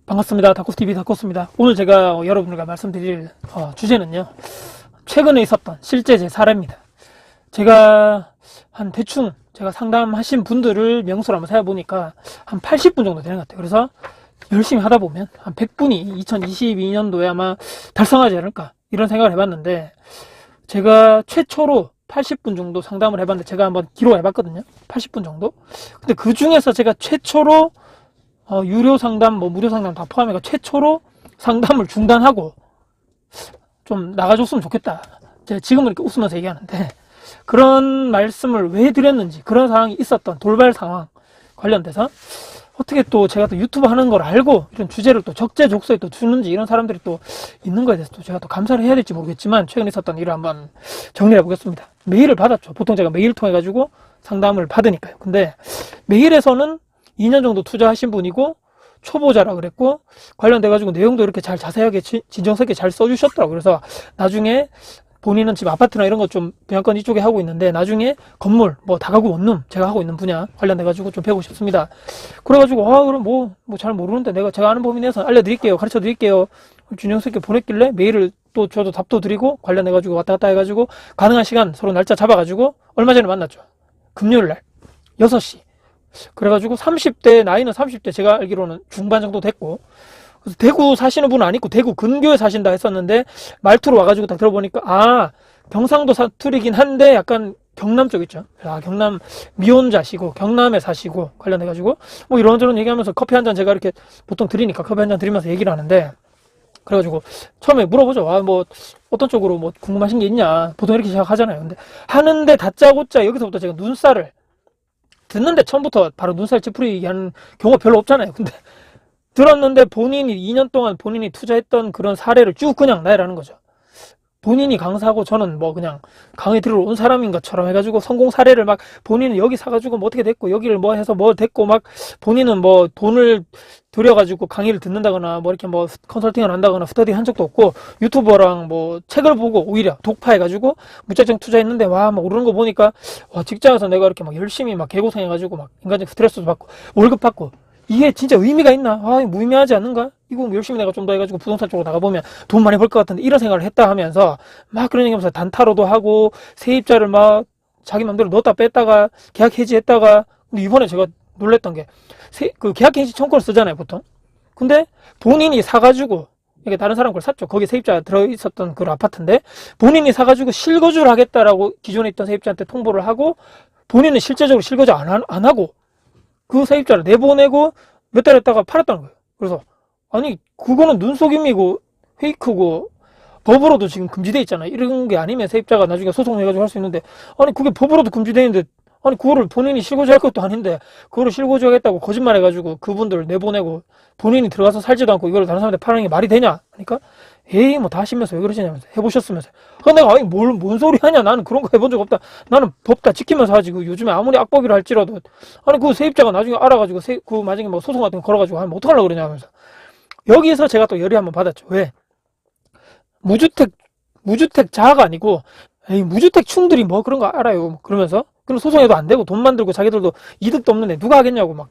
반갑습니다. 다코스TV 다코스입니다. 오늘 제가 여러분들과 말씀드릴 주제는요, 최근에 있었던 실제 제 사례입니다. 제가 대충 제가 상담하신 분들을 명수로 한번 세어보니까 한 80분 정도 되는 것 같아요. 그래서 열심히 하다 보면 한 100분이 2022년도에 아마 달성하지 않을까 이런 생각을 해봤는데, 제가 최초로 80분 정도 상담을 해봤는데, 제가 한번 기록해봤거든요. 80분 정도. 근데 그 중에서 제가 최초로 유료 상담, 무료 상담 다 포함해서 최초로 상담을 중단하고 좀 나가줬으면 좋겠다. 제가 지금은 이렇게 웃으면서 얘기하는데, 그런 말씀을 왜 드렸는지, 그런 상황이 있었던 돌발 상황 관련돼서 어떻게 또 제가 또 유튜브 하는 걸 알고 이런 주제를 또 적재적소에 또 주는지, 이런 사람들이 또 있는 거에 대해서 또 제가 또 감사를 해야 될지 모르겠지만, 최근에 있었던 일을 한번 정리해 보겠습니다. 메일을 받았죠. 보통 제가 메일 통해 가지고 상담을 받으니까요. 근데 메일에서는 2년 정도 투자하신 분이고 초보자라 그랬고, 관련돼 가지고 내용도 이렇게 잘 자세하게 진정성 있게 잘 써주셨더라고요. 그래서 나중에 본인은 지금 아파트나 이런 거 좀 분양권 이쪽에 하고 있는데, 나중에 건물 다가구 원룸 제가 하고 있는 분야 관련돼 가지고 좀 배우고 싶습니다. 그래가지고 그럼 잘 모르는데 제가 아는 범위 내에서 알려드릴게요, 가르쳐 드릴게요, 진정성 있게 보냈길래 메일을 또 저도 답도 드리고 관련돼 가지고 왔다 갔다 해가지고 가능한 시간 서로 날짜 잡아가지고 얼마 전에 만났죠. 금요일 날 6시. 그래가지고 30대, 나이는 30대, 제가 알기로는 중반 정도 됐고, 그래서 대구 사시는 분은 아니고 대구 근교에 사신다 했었는데, 말투로 와가지고 딱 들어보니까 경상도 사투리긴 한데 약간 경남 쪽 있죠. 경남 미혼자시고 경남에 사시고 관련해가지고 이런저런 얘기하면서 커피 한 잔 제가 이렇게 보통 드리니까 커피 한 잔 드리면서 얘기를 하는데, 그래가지고 처음에 물어보죠. 어떤 쪽으로 궁금하신 게 있냐, 보통 이렇게 시작하잖아요. 근데 하는데 다짜고짜 여기서부터 제가 눈살을 듣는데, 처음부터 바로 눈살 찌푸리게 하는 경우가 별로 없잖아요. 근데 들었는데 본인이 2년 동안 본인이 투자했던 그런 사례를 쭉 그냥 나열하는 거죠. 본인이 강사고 저는 그냥 강의 들으러 온 사람인 것처럼 해가지고 성공 사례를 본인은 여기 사가지고 어떻게 됐고, 여기를 해서 됐고, 본인은 돈을 들여가지고 강의를 듣는다거나 이렇게 컨설팅을 한다거나 스터디 한 적도 없고, 유튜버랑 책을 보고 오히려 독파해가지고 무작정 투자했는데 오르는 거 보니까 직장에서 내가 이렇게 열심히 개고생해가지고 인간적 스트레스도 받고 월급 받고, 이게 진짜 의미가 있나? 무의미하지 않는가? 이거 열심히 내가 좀 더 해가지고 부동산 쪽으로 나가보면 돈 많이 벌 것 같은데, 이런 생각을 했다 하면서 그런 얘기하면서 단타로도 하고, 세입자를 자기 맘대로 넣었다 뺐다가 계약 해지했다가. 근데 이번에 제가 놀랬던 게, 그 계약 해지 청구를 쓰잖아요, 보통. 근데 본인이 사가지고, 이게 다른 사람 걸 샀죠. 거기 세입자 들어있었던 그 아파트인데, 본인이 사가지고 실거주를 하겠다라고 기존에 있던 세입자한테 통보를 하고, 본인은 실제적으로 실거주 안 하고 그 세입자를 내보내고 몇 달 했다가 팔았다는 거예요. 그래서 그거는 눈속임이고 페이크고 법으로도 지금 금지돼 있잖아요. 이런 게 아니면 세입자가 나중에 소송해가지고 할 수 있는데, 그게 법으로도 금지돼 있는데, 그거를 본인이 실거주할 것도 아닌데 그거를 실거주하겠다고 거짓말해가지고 그분들 내보내고 본인이 들어가서 살지도 않고 이걸 다른 사람한테 파는 게 말이 되냐? 그러니까 다 하시면서 왜 그러시냐면서, 해보셨으면서. 내가 뭔 소리 하냐, 나는 그런 거 해본 적 없다, 나는 법 다 지키면서 하지, 요즘에 아무리 악법이라 할지라도 그 세입자가 나중에 알아가지고 그 나중에 소송 같은 거 걸어가지고 하면 어떡하려고 그러냐 하면서. 여기서 제가 또 열이 한번 받았죠. 왜? 무주택자가 아니고 무주택충들이 그런 거 알아요, 그러면서. 그럼 소송해도 안 되고 돈 만들고 자기들도 이득도 없는데 누가 하겠냐고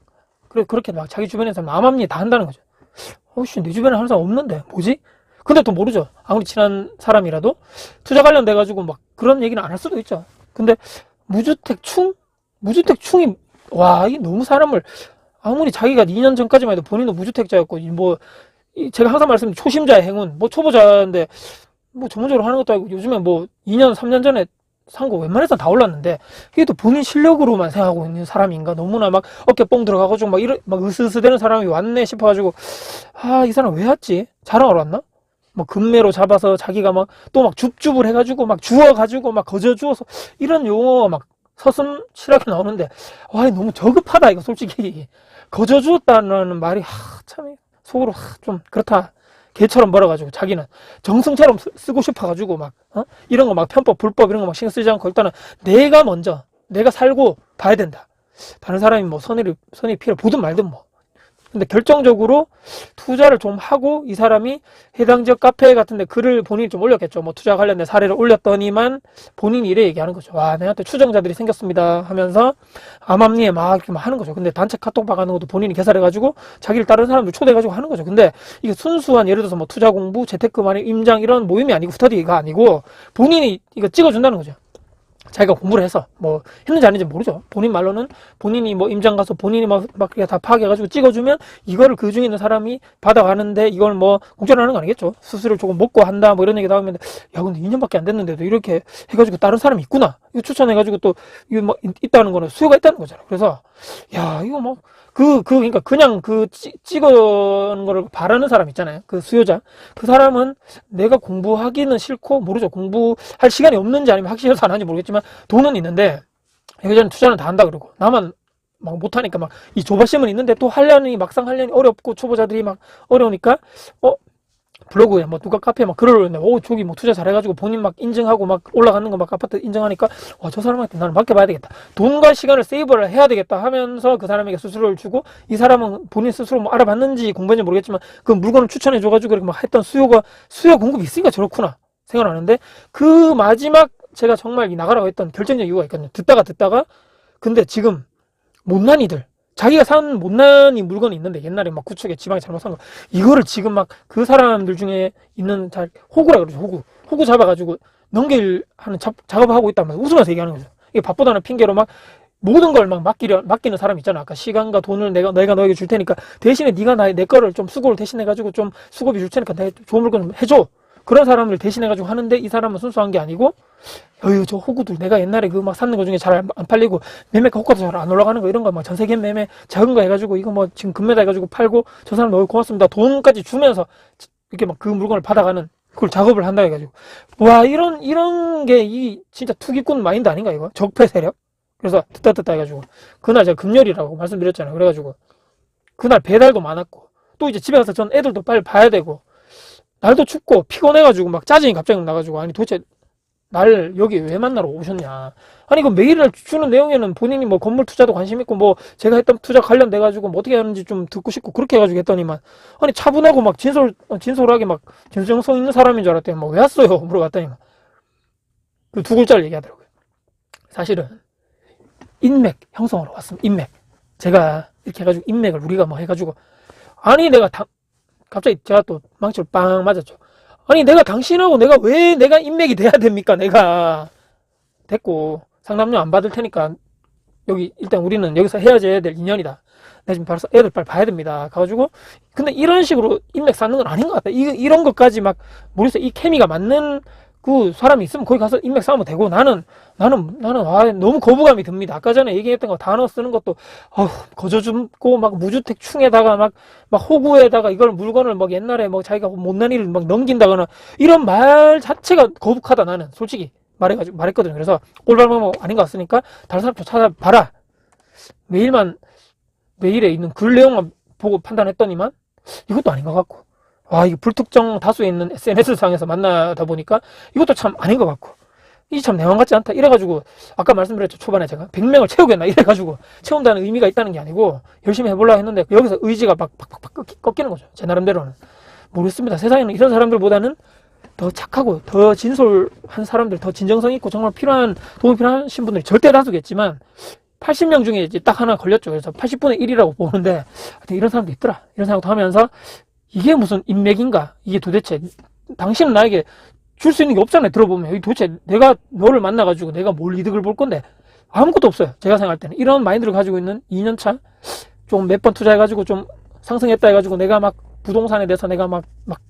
그렇게 자기 주변에서 암암리 다 한다는 거죠. 내 주변에 하는 사람 없는데 뭐지? 근데 또 모르죠. 아무리 친한 사람이라도 투자 관련돼 가지고 그런 얘기는 안 할 수도 있죠. 근데 무주택충이 이게 너무 사람을, 아무리 자기가 2년 전까지만 해도 본인도 무주택자였고, 제가 항상 말씀드린 초심자의 행운, 초보자인데 전문적으로 하는 것도 아니고, 요즘에 2년 3년 전에 산 거 웬만해서 다 올랐는데, 이게 또 본인 실력으로만 생각하고 있는 사람인가, 너무나 어깨 뽕 들어가가지고 으스으스 되는 사람이 왔네 싶어가지고, 이 사람 왜 왔지? 자랑하러 왔나? 금매로 잡아서 자기가 또 줍줍을 해가지고 주워가지고 거저 주워서, 이런 용어가 서슴실하게 나오는데, 너무 저급하다 이거 솔직히. 거저 주었다는 말이 참 속으로 좀 그렇다. 개처럼 벌어가지고 자기는 정승처럼 쓰고 싶어가지고 이런 거 편법 불법 이런 거 신경 쓰지 않고, 일단은 내가 먼저 내가 살고 봐야 된다. 다른 사람이 선의 피해를 보든 말든 근데 결정적으로 투자를 좀 하고 이 사람이 해당 지역 카페 같은데 글을 본인이 좀 올렸겠죠. 뭐 투자 관련된 사례를 올렸더니만 본인이 이래 얘기하는 거죠. 와, 내한테 추정자들이 생겼습니다 하면서 암암리에 막 이렇게 막 하는 거죠. 근데 단체 카톡 박아는 것도 본인이 개설해가지고 자기를 다른 사람들 초대해가지고 하는 거죠. 근데 이게 순수한 예를 들어서 뭐 투자 공부, 재테크 마련, 임장 이런 모임이 아니고 스터디가 아니고 본인이 이거 찍어준다는 거죠. 자기가 공부를 해서 뭐 했는지 아닌지 모르죠. 본인 말로는 본인이 뭐 임장 가서 본인이 막 다 파악해가지고 찍어주면 이거를 그 중에 있는 사람이 받아가는데 이걸 뭐 공짜로 하는 거 아니겠죠. 수수료 조금 먹고 한다 뭐 이런 얘기 나오면 야 근데 2년밖에 안 됐는데도 이렇게 해가지고 다른 사람이 있구나 이거 추천해가지고 또 이거 뭐 있다는 거는 수요가 있다는 거잖아요. 그래서 야 이거 뭐 그러니까 그냥 찍어는 거를 바라는 사람 있잖아요. 그 수요자. 그 사람은 내가 공부하기는 싫고, 모르죠. 공부할 시간이 없는지 아니면 학시 해서 안 하는지 모르겠지만, 돈은 있는데, 예전에 투자는 다 한다 그러고, 나만 막 못하니까 막, 이 조바심은 있는데 또 막상 하려니 어렵고, 초보자들이 막 어려우니까, 블로그에 뭐 누가 카페에 막 글을 올렸는데 저기 뭐 투자 잘해가지고 본인 막 인증하고 막 올라가는 거 막 아파트 인증하니까 저 사람한테 나는 맡겨봐야 되겠다. 돈과 시간을 세이브를 해야 되겠다 하면서 그 사람에게 수수료를 주고 이 사람은 본인 스스로 뭐 알아봤는지 공부했는지 모르겠지만 그 물건을 추천해줘가지고 그렇게 막 했던 수요 공급이 있으니까 저렇구나 생각하는데 그 마지막 제가 정말 이 나가라고 했던 결정적 이유가 있거든요. 듣다가 근데 지금 못난이들 자기가 산 못난이 물건이 있는데 옛날에 막 구축에 지방에 잘못 산 거 이거를 지금 막 그 사람들 중에 있는 호구라 그러죠. 호구 잡아가지고 넘길하는 작업을 하고 있다면서 웃으면서 얘기하는 거죠. 이게 바쁘다는 핑계로 막 모든 걸 막 맡기는 사람 있잖아. 아까 시간과 돈을 내가 너에게 줄 테니까 대신에 네가 내 거를 좀 수고를 대신해가지고 좀 수고비 줄 테니까 내가 좋은 물건 좀 해줘. 그런 사람을 대신해가지고 하는데 이 사람은 순수한 게 아니고 저 호구들 내가 옛날에 그 막 샀는 거 중에 잘 안 팔리고 매매가 호가도 잘 안 올라가는 거 이런 거 막 전세계 매매 작은 거 해가지고 이거 뭐 지금 금매다 해가지고 팔고 저 사람 너무 고맙습니다 돈까지 주면서 이렇게 막 그 물건을 받아가는 그걸 작업을 한다 해가지고 와 이런 게 이 진짜 투기꾼 마인드 아닌가 이거 적폐 세력. 그래서 듣다 해가지고 그날 제가 금요일이라고 말씀드렸잖아요. 그래가지고 그날 배달도 많았고 또 이제 집에 가서 전 애들도 빨리 봐야 되고 날도 춥고 피곤해가지고 막 짜증이 갑자기 나가지고 아니 도대체 날 여기 왜 만나러 오셨냐. 아니 그 메일을 주는 내용에는 본인이 뭐 건물 투자도 관심 있고 뭐 제가 했던 투자 관련돼가지고 뭐 어떻게 하는지 좀 듣고 싶고 그렇게 해가지고 했더니만 아니 차분하고 막 진솔하게 막 진정성 있는 사람인 줄 알았더니 뭐 왜 왔어요 물어봤더니만 그 두 글자를 얘기하더라고요. 사실은 인맥 형성하러 왔습니다. 인맥. 제가 이렇게 해가지고 인맥을 우리가 뭐 해가지고 아니 갑자기 제가 또 망치를 빵 맞았죠. 아니 내가 당신하고 내가 인맥이 돼야 됩니까? 내가 됐고 상담료 안 받을 테니까 여기 일단 우리는 여기서 헤어져야 될 인연이다. 내가 지금 벌써 애들 빨리 봐야 됩니다. 가가지고 근데 이런 식으로 인맥 쌓는 건 아닌 것 같다. 이런 것까지 막 모르겠어요. 이 케미가 맞는 그 사람이 있으면 거기 가서 인맥 쌓으면 되고 나는 너무 거부감이 듭니다. 아까 전에 얘기했던 거 단어 쓰는 것도 거저 줍고 막 무주택 충에다가 막 호구에다가 이걸 물건을 막 옛날에 뭐 자기가 못난 일을 막 넘긴다거나 이런 말 자체가 거북하다 나는 솔직히 말했거든요. 그래서 꼴발먹 아닌 것 같으니까 다른 사람 좀 찾아봐라. 메일에 있는 글 내용만 보고 판단했더니만 이것도 아닌 것 같고 이거 불특정 다수에 있는 SNS상에서 만나다 보니까 이것도 참 아닌 것 같고 이게 참 내용 같지 않다 이래가지고 아까 말씀드렸죠. 초반에 제가 100명을 채우겠나 이래가지고 채운다는 의미가 있다는 게 아니고 열심히 해보려고 했는데 여기서 의지가 막 꺾이는 거죠. 제 나름대로는 모르겠습니다. 세상에는 이런 사람들보다는 더 착하고 더 진솔한 사람들, 더 진정성 있고 정말 도움이 필요하신 분들이 절대 다수겠지만 80명 중에 이제 딱 하나 걸렸죠. 그래서 80분의 1이라고 보는데 이런 사람도 있더라. 이런 생각도 하면서 이게 무슨 인맥인가? 이게 도대체 당신은 나에게 줄 수 있는 게 없잖아요. 들어보면 도대체 내가 너를 만나가지고 내가 뭘 이득을 볼 건데 아무것도 없어요. 제가 생각할 때는 이런 마인드를 가지고 있는 2년차 좀 몇 번 투자해가지고 좀 상승했다 해가지고 내가 막 부동산에 대해서 내가 막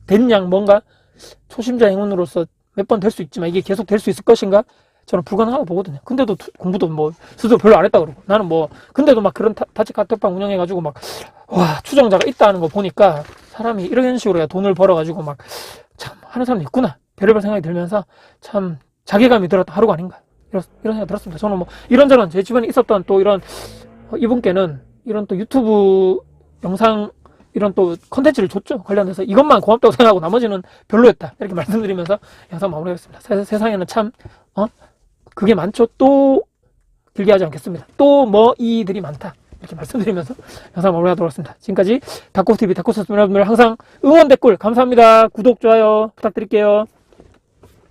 된양 뭔가 초심자 행운으로서 몇 번 될 수 있지만 이게 계속 될 수 있을 것인가? 저는 불가능하다고 보거든요. 근데도 공부도 뭐 스스로 별로 안 했다 그러고 나는 뭐 근데도 막 그런 단체 카톡방 운영해가지고 막 추정자가 있다는 거 보니까 사람이 이런 식으로 돈을 벌어가지고 막 참 하는 사람이 있구나 별의별 생각이 들면서 참 자괴감이 들었던 하루가 아닌가 이런 생각이 들었습니다. 저는 뭐 이런저런 제 주변에 있었던 또 이런 이분께는 이런 또 유튜브 영상 이런 또 컨텐츠를 줬죠. 관련해서 이것만 고맙다고 생각하고 나머지는 별로였다 이렇게 말씀드리면서 영상 마무리하겠습니다. 세상에는 참 그게 많죠. 또 길게 하지 않겠습니다. 또 뭐 이들이 많다. 이렇게 말씀드리면서 영상 마무리하도록 하겠습니다. 지금까지 닥코TV 닥코스였습니다. 여러분들 항상 응원 댓글 감사합니다. 구독, 좋아요 부탁드릴게요.